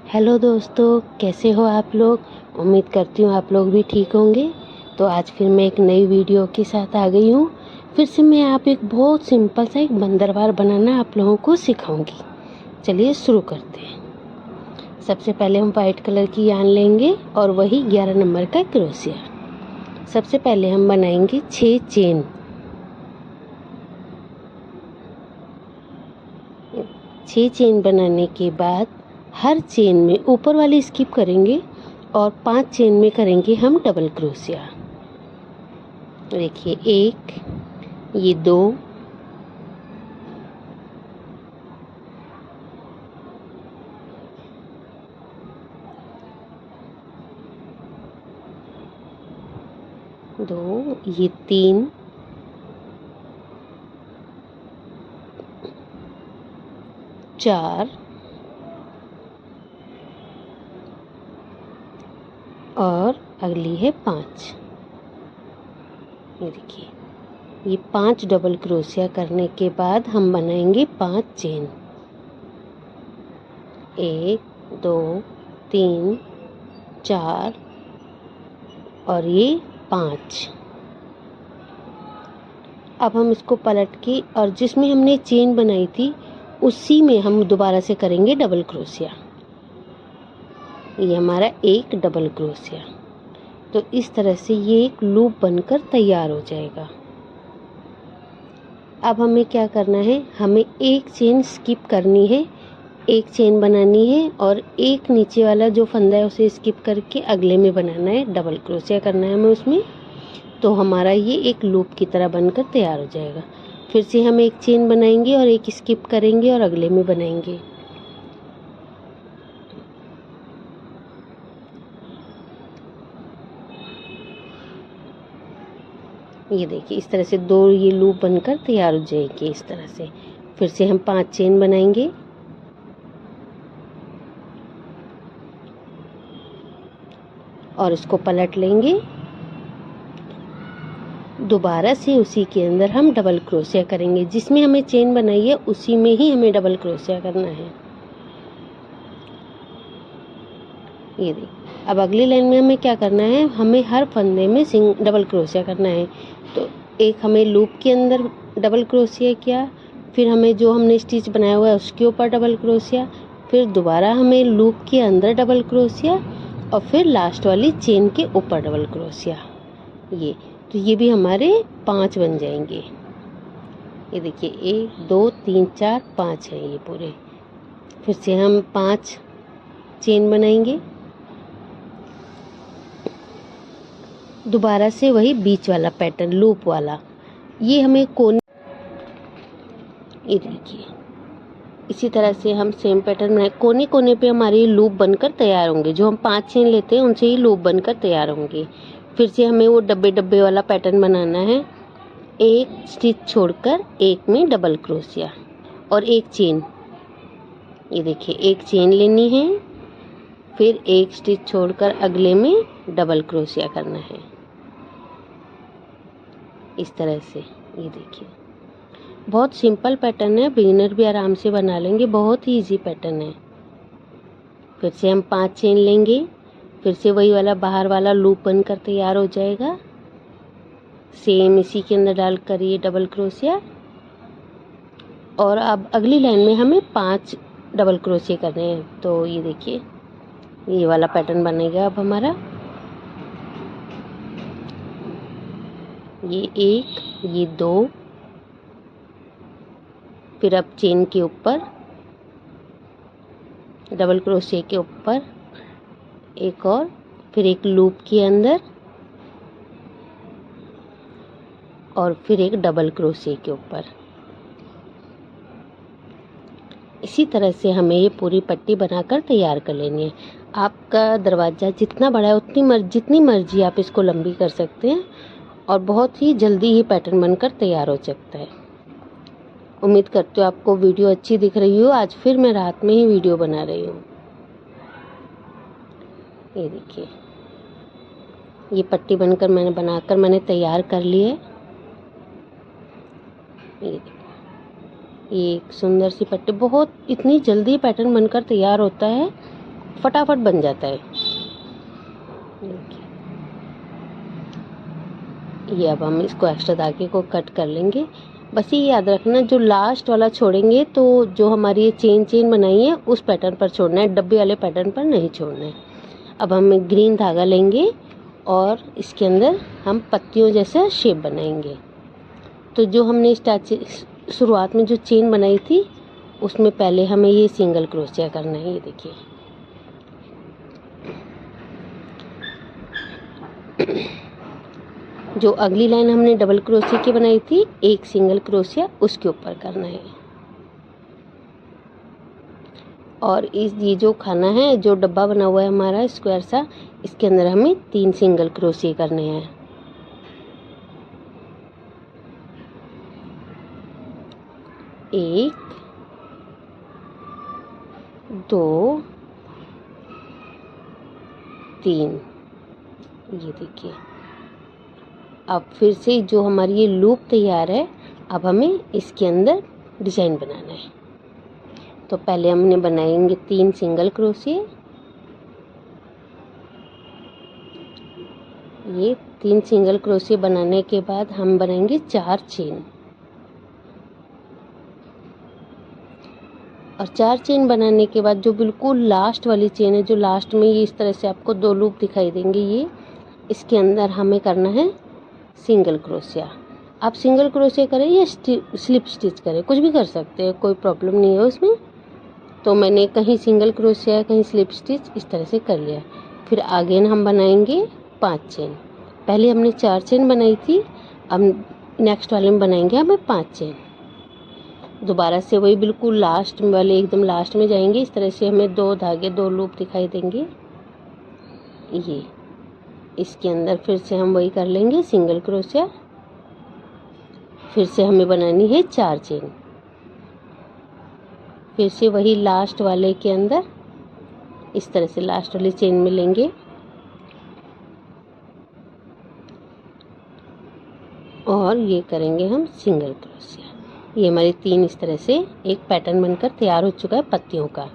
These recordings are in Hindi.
हेलो दोस्तों, कैसे हो आप लोग। उम्मीद करती हूँ आप लोग भी ठीक होंगे। तो आज फिर मैं एक नई वीडियो के साथ आ गई हूँ। फिर से मैं आप एक बहुत सिंपल सा एक बंदरवाल बनाना आप लोगों को सिखाऊंगी। चलिए शुरू करते हैं। सबसे पहले हम वाइट कलर की यान लेंगे और वही 11 नंबर का क्रोशिया। सबसे पहले हम बनाएंगे 6 चेन। 6 चेन बनाने के बाद हर चेन में ऊपर वाली स्किप करेंगे और 5 चेन में करेंगे हम डबल क्रोशिया। देखिए, एक, ये दो, ये तीन, चार और अगली है 5। ये देखिए, ये 5 डबल क्रोशिया करने के बाद हम बनाएंगे 5 चेन। 1 2 3 4 और ये 5। अब हम इसको पलट के और जिसमें हमने चेन बनाई थी उसी में हम दोबारा से करेंगे डबल क्रोशिया। ये हमारा एक डबल क्रोशिया। तो इस तरह से ये एक लूप बनकर तैयार हो जाएगा। अब हमें क्या करना है, हमें एक चेन स्किप करनी है, एक चेन बनानी है और एक नीचे वाला जो फंदा है उसे स्किप करके अगले में बनाना है, डबल क्रोशिया करना है हमें उसमें। तो हमारा ये एक लूप की तरह बनकर तैयार हो जाएगा। फिर से हम एक चेन बनाएंगे और एक स्किप करेंगे और अगले में बनाएंगे। ये देखिए, इस तरह से दो ये लूप बनकर तैयार हो जाएगी इस तरह से। फिर से हम 5 चेन बनाएंगे और इसको पलट लेंगे। दोबारा से उसी के अंदर हम डबल क्रोशिया करेंगे, जिसमें हमें चेन बनाई है उसी में ही हमें डबल क्रोशिया करना है। ये देखिए, अब अगली लाइन में हमें क्या करना है, हमें हर फंदे में डबल क्रोशिया करना है। तो एक हमने लूप के अंदर डबल क्रोशिया किया, फिर हमें जो हमने स्टिच बनाया हुआ है उसके ऊपर डबल क्रोशिया, फिर दोबारा हमें लूप के अंदर डबल क्रोशिया और फिर लास्ट वाली चेन के ऊपर डबल क्रोशिया। ये भी हमारे 5 बन जाएंगे। ये देखिए, 1 2 3 4 5 है ये पूरे। फिर से हम 5 चेन बनाएंगे, दोबारा से वही बीच वाला पैटर्न लूप वाला। ये हमें कोने, ये देखिए इसी तरह से हम सेम पैटर्न बनाए, कोने कोने पे हमारे लूप बनकर तैयार होंगे। जो हम 5 चेन लेते हैं उनसे ही लूप बनकर तैयार होंगे। फिर से हमें वो डब्बे डब्बे वाला पैटर्न बनाना है। एक स्टिच छोड़कर एक में डबल क्रोशिया और एक चेन। ये देखिए, एक चेन लेनी है, फिर एक स्टिच छोड़कर अगले में डबल क्रोशिया करना है इस तरह से। ये देखिए, बहुत सिंपल पैटर्न है, बिगिनर भी आराम से बना लेंगे, बहुत ही इजी पैटर्न है। फिर से हम 5 चेन लेंगे, फिर से वही वाला बाहर वाला लूप बनकर तैयार हो जाएगा। सेम इसी के अंदर डालकर ये डबल क्रोशिया और अब अगली लाइन में हमें 5 डबल क्रोशिया करने हैं। तो ये देखिए, ये वाला पैटर्न बनेगा अब हमारा। ये 1, ये 2, फिर अब चेन के ऊपर डबल क्रोशिया के ऊपर एक और, फिर एक लूप के अंदर और फिर एक डबल क्रोशिया के ऊपर। इसी तरह से हमें ये पूरी पट्टी बनाकर तैयार कर लेनी है। आपका दरवाज़ा जितना बड़ा है जितनी मर्जी आप इसको लंबी कर सकते हैं और बहुत ही जल्दी ही पैटर्न बनकर तैयार हो सकता है। उम्मीद करती हूँ आपको वीडियो अच्छी दिख रही हो। आज फिर मैं रात में ही वीडियो बना रही हूँ। ये देखिए, ये पट्टी बनकर मैंने तैयार कर ली है। ये एक सुंदर सी पट्टी, बहुत इतनी जल्दी पैटर्न बनकर तैयार होता है फटाफट बन जाता है। ये अब हम इसको एक्स्ट्रा धागे को कट कर लेंगे। बस ये याद रखना, जो लास्ट वाला छोड़ेंगे तो जो हमारी ये चेन बनाई है उस पैटर्न पर छोड़ना है, डब्बे वाले पैटर्न पर नहीं छोड़ना है। अब हम ग्रीन धागा लेंगे और इसके अंदर हम पत्तियों जैसा शेप बनाएंगे। तो जो हमने शुरुआत में जो चेन बनाई थी उसमें पहले हमें ये सिंगल क्रोशिया करना है। ये देखिए, जो अगली लाइन हमने डबल क्रोशिया की बनाई थी, एक सिंगल क्रोशिया उसके ऊपर करना है। और ये जो खाना है, जो डब्बा बना हुआ है हमारा स्क्वायर सा, इसके अंदर हमें 3 सिंगल क्रोशिया करने हैं। एक, 2, 3। ये देखिए, अब फिर से जो हमारी ये लूप तैयार है, अब हमें इसके अंदर डिजाइन बनाना है। तो पहले हमने बनाएंगे 3 सिंगल क्रोशिया। ये 3 सिंगल क्रोशिया बनाने के बाद हम बनाएंगे 4 चेन, और 4 चेन बनाने के बाद जो बिल्कुल लास्ट वाली चेन है, जो लास्ट में ये इस तरह से आपको 2 लूप दिखाई देंगे, ये इसके अंदर हमें करना है सिंगल क्रोशिया। आप सिंगल क्रोशिया करें या स्लिप स्टिच करें, कुछ भी कर सकते हैं, कोई प्रॉब्लम नहीं है उसमें। तो मैंने कहीं सिंगल क्रोशिया कहीं स्लिप स्टिच इस तरह से कर लिया। फिर आगे हम बनाएंगे 5 चेन। पहले हमने 4 चेन बनाई थी, अब नेक्स्ट वाले में बनाएंगे हमें 5 चेन। दोबारा से वही बिल्कुल लास्ट वाले एकदम लास्ट में जाएंगे। इस तरह से हमें 2 धागे 2 लूप दिखाई देंगे। ये इसके अंदर फिर से हम वही कर लेंगे सिंगल क्रोशिया। फिर से हमें बनानी है 4 चेन। फिर से वही लास्ट वाले के अंदर इस तरह से लास्ट वाली चेन में लेंगे और ये करेंगे हम सिंगल क्रोशिया। ये हमारी 3 इस तरह से एक पैटर्न बनकर तैयार हो चुका है पत्तियों का।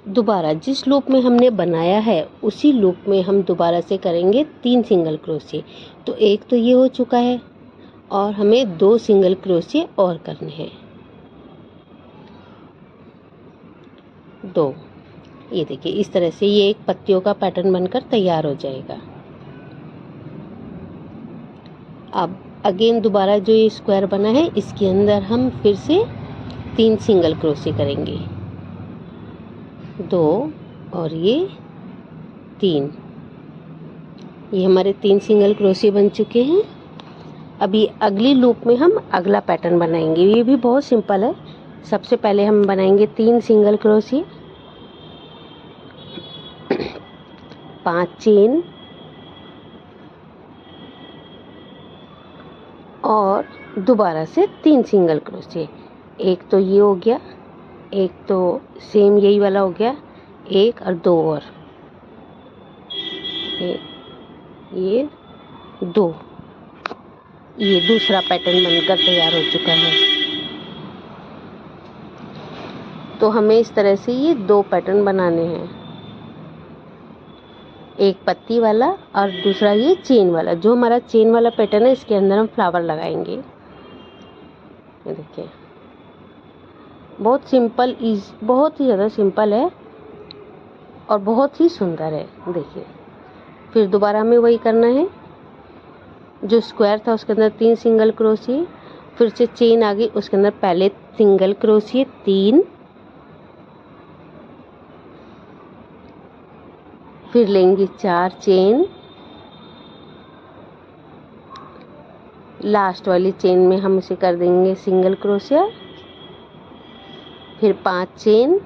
दोबारा जिस लूप में हमने बनाया है उसी लूप में हम दोबारा से करेंगे 3 सिंगल क्रोशिया। तो एक तो ये हो चुका है और हमें 2 सिंगल क्रोशिया और करने हैं, 2। ये देखिए, इस तरह से ये एक पत्तियों का पैटर्न बनकर तैयार हो जाएगा। अब अगेन दोबारा जो ये स्क्वायर बना है इसके अंदर हम फिर से 3 सिंगल क्रोशिया करेंगे, 2 और ये 3। ये हमारे 3 सिंगल क्रोशिया बन चुके हैं। अभी अगली लूप में हम अगला पैटर्न बनाएंगे। ये भी बहुत सिंपल है। सबसे पहले हम बनाएंगे 3 सिंगल क्रोशिया, 5 चेन और दोबारा से 3 सिंगल क्रोशिया। एक तो ये हो गया, एक तो सेम यही वाला हो गया, एक और 2 और, ये 2। ये दूसरा पैटर्न बनकर तैयार हो चुका है। तो हमें इस तरह से ये 2 पैटर्न बनाने हैं, एक पत्ती वाला और दूसरा ये चेन वाला। जो हमारा चेन वाला पैटर्न है इसके अंदर हम फ्लावर लगाएंगे। ये देखिए, बहुत सिंपल, बहुत ही ज़्यादा सिंपल है और बहुत ही सुंदर है। देखिए, फिर दोबारा हमें वही करना है, जो स्क्वायर था उसके अंदर 3 सिंगल क्रोशिया, फिर से चेन आ गई उसके अंदर पहले सिंगल क्रोशिया 3, फिर लेंगे 4 चेन, लास्ट वाली चेन में हम इसे कर देंगे सिंगल क्रोशिया, फिर 5 चेन,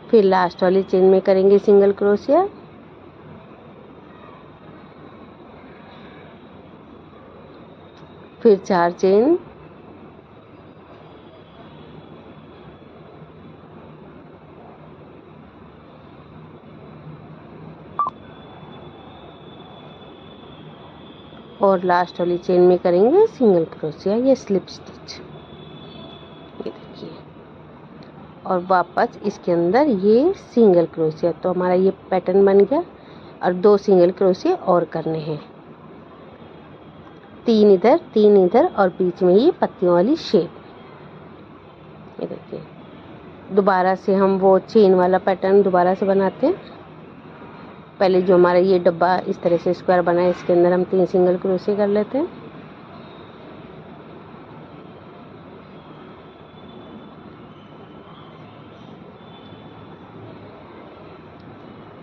फिर लास्ट वाली चेन में करेंगे सिंगल क्रोशिया, फिर 4 चेन, और लास्ट वाली चेन में करेंगे सिंगल क्रोशिया या स्लिप स्टिच। ये देखिए, और वापस इसके अंदर ये सिंगल क्रोशिया। तो हमारा ये पैटर्न बन गया और 2 सिंगल क्रोशिया और करने हैं, 3 इधर और बीच में ये पत्तियों वाली शेप। ये देखिए, दोबारा से हम वो चेन वाला पैटर्न दोबारा से बनाते हैं। पहले जो हमारा ये डब्बा इस तरह से स्क्वायर बना है, इसके अंदर हम 3 सिंगल क्रोशिया कर लेते हैं।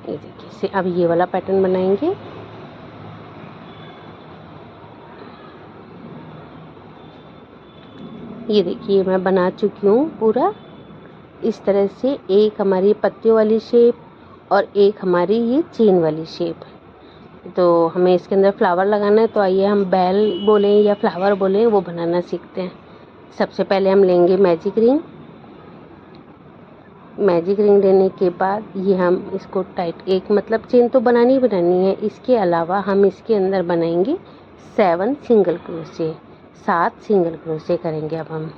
ये देखिए, अब ये वाला पैटर्न बनाएंगे। ये देखिए, मैं बना चुकी हूँ पूरा इस तरह से। एक हमारी पत्तियों वाली शेप और एक हमारी ये चेन वाली शेप। तो हमें इसके अंदर फ्लावर लगाना है, तो आइए हम बेल बोलें या फ्लावर बोलें वो बनाना सीखते हैं। सबसे पहले हम लेंगे मैजिक रिंग। मैजिक रिंग लेने के बाद ये हम इसको टाइट, एक मतलब चेन तो बनानी है, इसके अलावा हम इसके अंदर बनाएंगे 7 सिंगल क्रोशिया, 7 सिंगल क्रोशिया करेंगे। अब हम,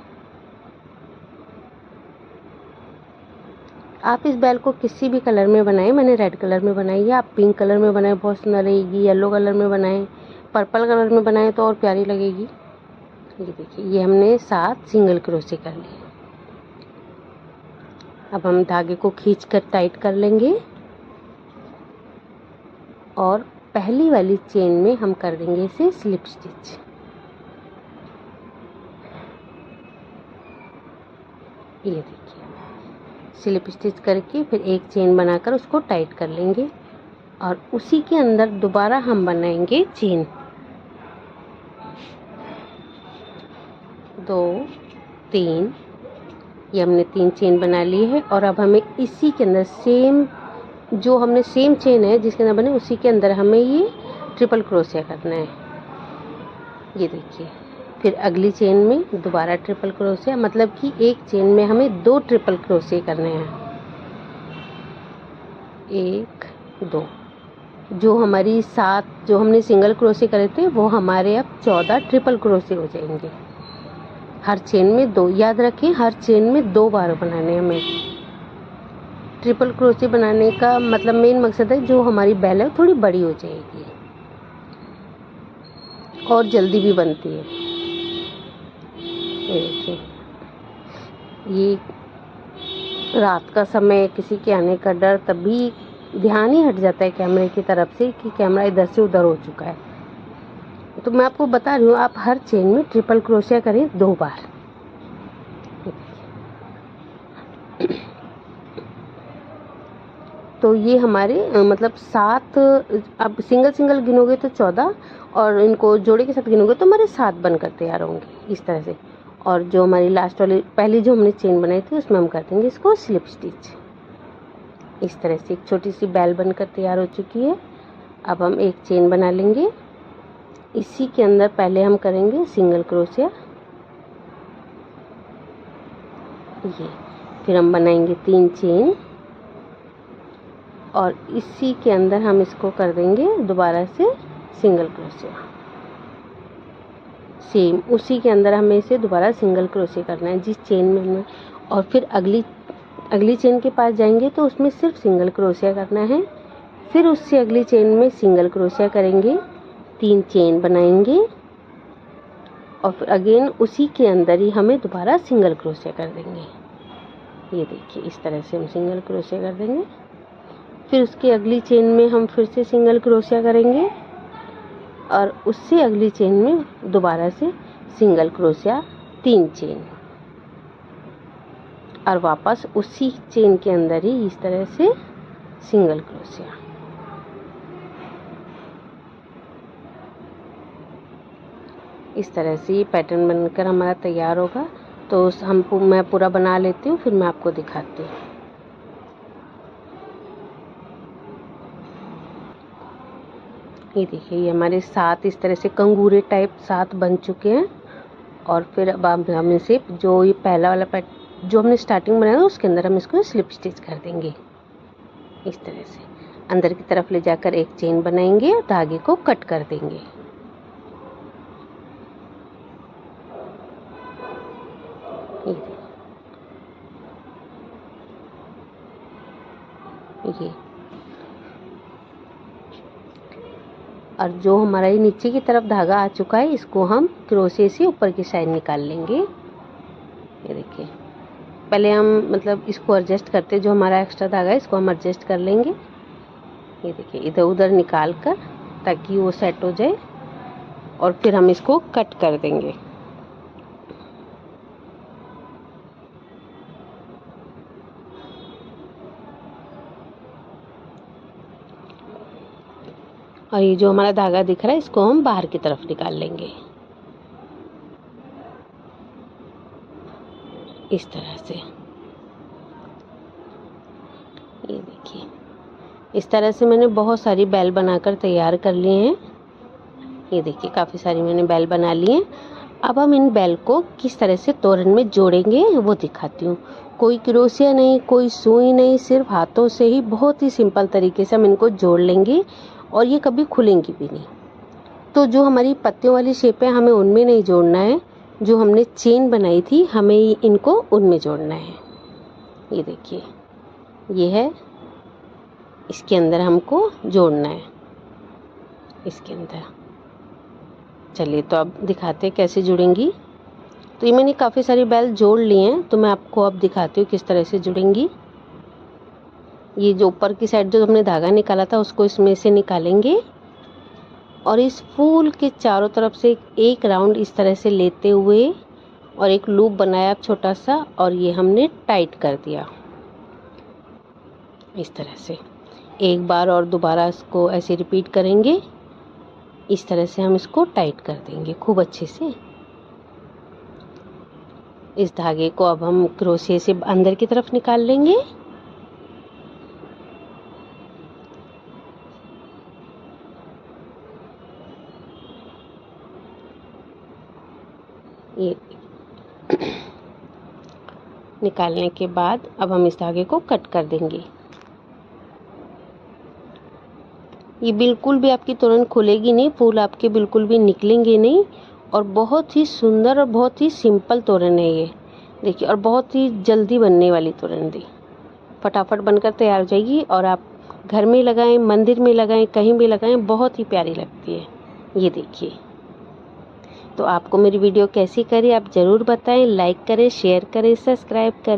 आप इस बेल को किसी भी कलर में बनाएं, मैंने रेड कलर में बनाई है, आप पिंक कलर में बनाएं बहुत सुंदर रहेगी, येलो कलर में बनाएं, पर्पल कलर में बनाएं तो और प्यारी लगेगी। ये देखिए, ये हमने 7 सिंगल क्रोशिया कर लिए। अब हम धागे को खींचकर टाइट कर लेंगे और पहली वाली चेन में हम कर देंगे इसे स्लिप स्टिच। ये देखिए, स्लिप स्टिच करके फिर एक चेन बनाकर उसको टाइट कर लेंगे और उसी के अंदर दोबारा हम बनाएंगे चेन। 2 3, ये हमने 3 चेन बना ली है। और अब हमें इसी के अंदर सेम, जो हमने सेम चेन है जिसके अंदर बने, उसी के अंदर हमें ये ट्रिपल क्रोशिया करना है। ये देखिए, फिर अगली चेन में दोबारा ट्रिपल क्रोशिया, मतलब कि एक चेन में हमें 2 ट्रिपल क्रोशिया करने हैं। 1 2, जो हमारी 7 जो हमने सिंगल क्रोशिया करे थे वो हमारे अब 14 ट्रिपल क्रोशिया हो जाएंगे। हर चेन में 2, याद रखें हर चेन में 2 बार बनाने हैं हमें। ट्रिपल क्रोशिया बनाने का मतलब मेन मकसद है जो हमारी बेल है थोड़ी बड़ी हो जाएगी और जल्दी भी बनती है। ये देखिए, ये रात का समय, किसी के आने का डर, तभी ध्यान ही हट जाता है कैमरे की तरफ से कि कैमरा इधर से उधर हो चुका है। तो मैं आपको बता रही हूँ, आप हर चेन में ट्रिपल क्रोशिया करें 2 बार। तो ये हमारे मतलब 7, अब सिंगल सिंगल गिनोगे तो 14 और इनको जोड़े के साथ गिनोगे तो हमारे 7 बनकर तैयार होंगे इस तरह से। और जो हमारी लास्ट वाली पहली जो हमने चेन बनाई थी उसमें हम कर देंगे इसको स्लिप स्टिच। इस तरह से एक छोटी सी बेल बनकर तैयार हो चुकी है। अब हम एक चेन बना लेंगे, इसी के अंदर पहले हम करेंगे सिंगल क्रोशिया, ये, फिर हम बनाएंगे 3 चेन और इसी के अंदर हम इसको कर देंगे दोबारा से सिंगल क्रोशिया। सेम उसी के अंदर हमें इसे दोबारा सिंगल क्रोशिया करना है जिस चेन में हमने, और फिर अगली चेन के पास जाएंगे तो उसमें सिर्फ सिंगल क्रोशिया करना है। फिर उससे अगली चेन में सिंगल क्रोशिया करेंगे, 3 चेन बनाएंगे और फिर अगेन उसी के अंदर ही हमें दोबारा सिंगल क्रोशिया कर देंगे। ये देखिए, इस तरह से हम सिंगल क्रोशिया कर देंगे। फिर उसके अगली चेन में हम फिर से सिंगल क्रोशिया करेंगे और उससे अगली चेन में दोबारा से सिंगल क्रोशिया, 3 चेन, और वापस उसी चेन के अंदर ही इस तरह से सिंगल क्रोशिया। इस तरह से ये पैटर्न बनकर हमारा तैयार होगा। तो मैं पूरा बना लेती हूँ, फिर मैं आपको दिखाती हूँ। ये देखिए, ये हमारे 7 इस तरह से कंगूरे टाइप 7 बन चुके हैं। और फिर अब हम इसे, जो ये पहला वाला जो हमने स्टार्टिंग बनाया उसके अंदर हम इसको स्लिप स्टिच कर देंगे। इस तरह से अंदर की तरफ ले जाकर एक चेन बनाएंगे और धागे को कट कर देंगे। ये, और जो हमारा ये नीचे की तरफ धागा आ चुका है इसको हम क्रोशे से ऊपर की साइड निकाल लेंगे। ये देखिए, पहले हम मतलब इसको एडजस्ट करते, जो हमारा एक्स्ट्रा धागा है इसको हम एडजस्ट कर लेंगे। ये देखिए, इधर उधर निकाल कर ताकि वो सेट हो जाए, और फिर हम इसको कट कर देंगे। और ये जो हमारा धागा दिख रहा है इसको हम बाहर की तरफ निकाल लेंगे इस तरह से। ये देखिए, इस तरह से मैंने बहुत सारी बेल बनाकर तैयार कर लिए हैं। ये देखिए, काफ़ी सारी मैंने बेल बना ली हैं। अब हम इन बेल को किस तरह से तोरण में जोड़ेंगे वो दिखाती हूँ। कोई क्रोशिया नहीं, कोई सुई नहीं, सिर्फ हाथों से ही बहुत ही सिंपल तरीके से हम इनको जोड़ लेंगे, और ये कभी खुलेंगी भी नहीं। तो जो हमारी पत्तियों वाली शेप है हमें उनमें नहीं जोड़ना है, जो हमने चेन बनाई थी हमें इनको उनमें जोड़ना है। ये देखिए, ये है, इसके अंदर हमको जोड़ना है, इसके अंदर। चलिए, तो अब दिखाते हैं कैसे जुड़ेंगी। तो ये मैंने काफ़ी सारी बेल जोड़ ली हैं, तो मैं आपको अब दिखाती हूँ किस तरह से जुड़ेंगी। ये जो ऊपर की साइड जो हमने धागा निकाला था उसको इसमें से निकालेंगे, और इस फूल के चारों तरफ से एक राउंड इस तरह से लेते हुए, और एक लूप बनाया छोटा सा, और ये हमने टाइट कर दिया इस तरह से। एक बार और दोबारा इसको ऐसे रिपीट करेंगे, इस तरह से हम इसको टाइट कर देंगे खूब अच्छे से। इस धागे को अब हम क्रोशे से अंदर की तरफ निकाल लेंगे। ये निकालने के बाद अब हम इस धागे को कट कर देंगे। ये बिल्कुल भी आपकी तोरण खुलेगी नहीं, फूल आपके बिल्कुल भी निकलेंगे नहीं, और बहुत ही सुंदर और बहुत ही सिंपल तोरण है ये। देखिए, और बहुत ही जल्दी बनने वाली तोरण थी, फटाफट बनकर तैयार हो जाएगी, और आप घर में लगाएं, मंदिर में लगाएं, कहीं भी लगाएं, बहुत ही प्यारी लगती है। ये देखिए, तो आपको मेरी वीडियो कैसी करी आप ज़रूर बताएं। लाइक करें, शेयर करें, सब्सक्राइब करें।